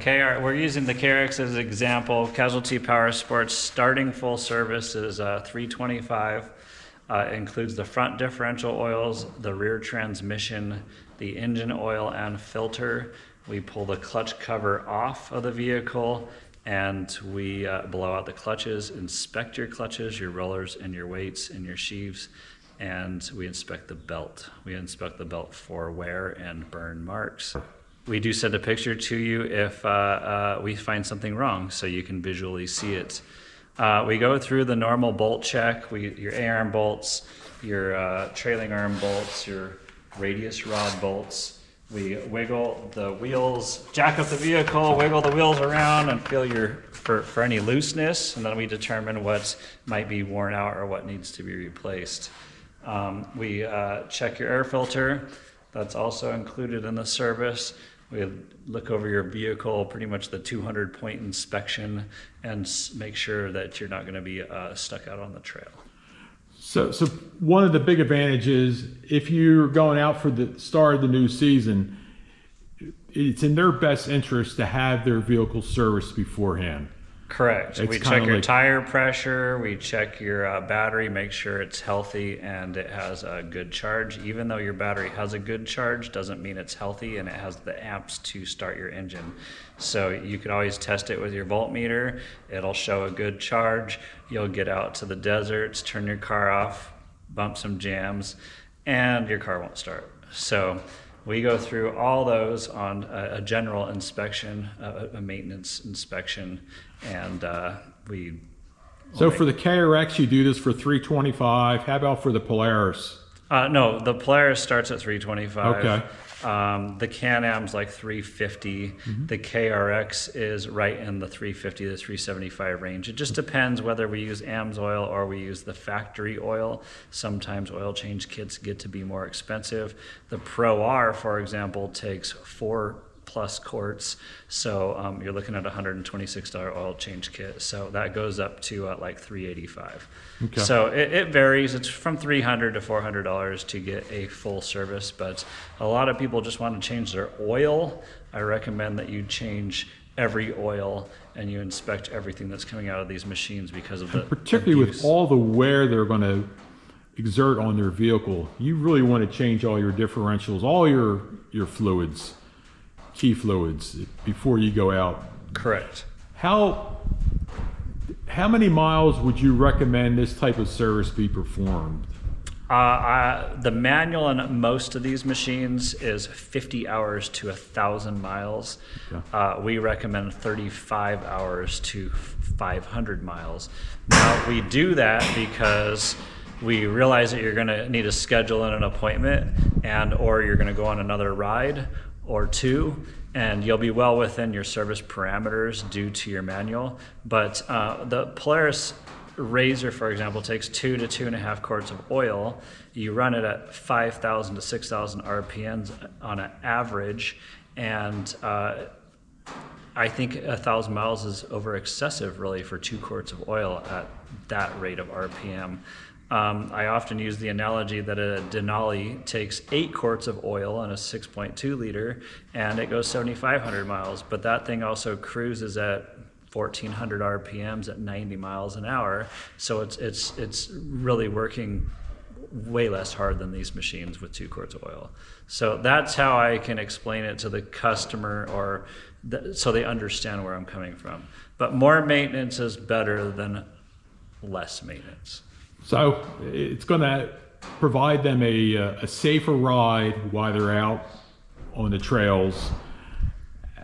we're using the KRX as an example. Casualty Powersports starting full service is $325. It includes the front differential oils, the rear transmission, the engine oil and filter. We pull the clutch cover off of the vehicle and we blow out the clutches, inspect your clutches, your rollers, and your weights and your sheaves, and we inspect the belt. We inspect the belt for wear and burn marks. We do send a picture to you if we find something wrong, so you can visually see it. We go through the normal bolt check, your A-arm bolts, your trailing arm bolts, your radius rod bolts. We wiggle the wheels, jack up the vehicle, wiggle the wheels around and feel for any looseness, and then we determine what might be worn out or what needs to be replaced. We check your air filter. That's also included in the service. We look over your vehicle, pretty much the 200-point inspection, and make sure that you're not going to be stuck out on the trail. So one of the big advantages, if you're going out for the start of the new season, it's in their best interest to have their vehicle serviced beforehand. Correct. We check your tire pressure, we check your battery, make sure it's healthy and it has a good charge. Even though your battery has a good charge, doesn't mean it's healthy and it has the amps to start your engine. So you can always test it with your voltmeter. It'll show a good charge. You'll get out to the deserts, turn your car off, bump some jams, and your car won't start. So we go through all those on a general inspection, a maintenance inspection, and So for the KRX, you do this for $325. How about for the Polaris? No, the Polaris starts at $325. Okay. The Can-Am's like $350. Mm-hmm. The KRX is right in the $350 to $375 range. It just depends whether we use AMS oil or we use the factory oil. Sometimes oil change kits get to be more expensive. The Pro R, for example, takes 4+ quarts, so you're looking at a $126 oil change kit. So that goes up to like $385. Okay. So it varies. It's from $300 to $400 to get a full service, but a lot of people just want to change their oil. I recommend that you change every oil and you inspect everything that's coming out of these machines because of the particularly abuse. With all the wear they're going to exert on their vehicle, you really want to change all your differentials, all your fluids, key fluids, before you go out. Correct. How many miles would you recommend this type of service be performed? The manual on most of these machines is 50 hours to 1,000 miles. Okay. We recommend 35 hours to 500 miles. Now, we do that because we realize that you're going to need to schedule in an appointment or you're going to go on another ride or two, and you'll be well within your service parameters due to your manual. But the Polaris Razor, for example, takes 2 to 2.5 quarts of oil. You run it at 5,000 to 6,000 RPMs on an average, and I think 1,000 miles is over excessive, really, for 2 quarts of oil at that rate of RPM. I often use the analogy that a Denali takes 8 quarts of oil in a 6.2 liter and it goes 7,500 miles, but that thing also cruises at 1,400 RPMs at 90 miles an hour. So it's really working way less hard than these machines with 2 quarts of oil. So that's how I can explain it to the customer, so they understand where I'm coming from. But more maintenance is better than less maintenance. So it's going to provide them a safer ride while they're out on the trails,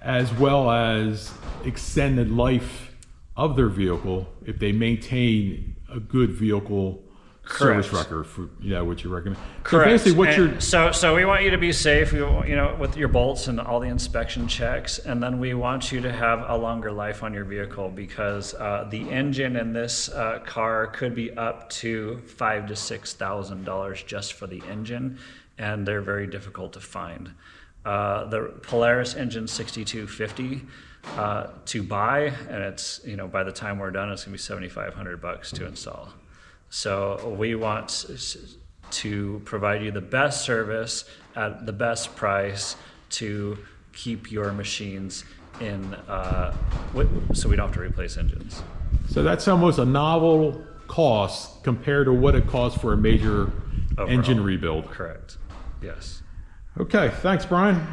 as well as extended life of their vehicle if they maintain a good vehicle service record for what you recommend. Correct. So basically, so we want you to be safe, with your bolts and all the inspection checks, and then we want you to have a longer life on your vehicle because the engine in this car could be up to $5,000 to $6,000 just for the engine, and they're very difficult to find. The Polaris engine 6250 to buy, and it's by the time we're done, it's gonna be $7,500 to install. So we want to provide you the best service at the best price to keep your machines so we don't have to replace engines. So that's almost a novel cost compared to what it costs for a major Overall. engine rebuild. Correct. Yes. Okay, thanks, Brian.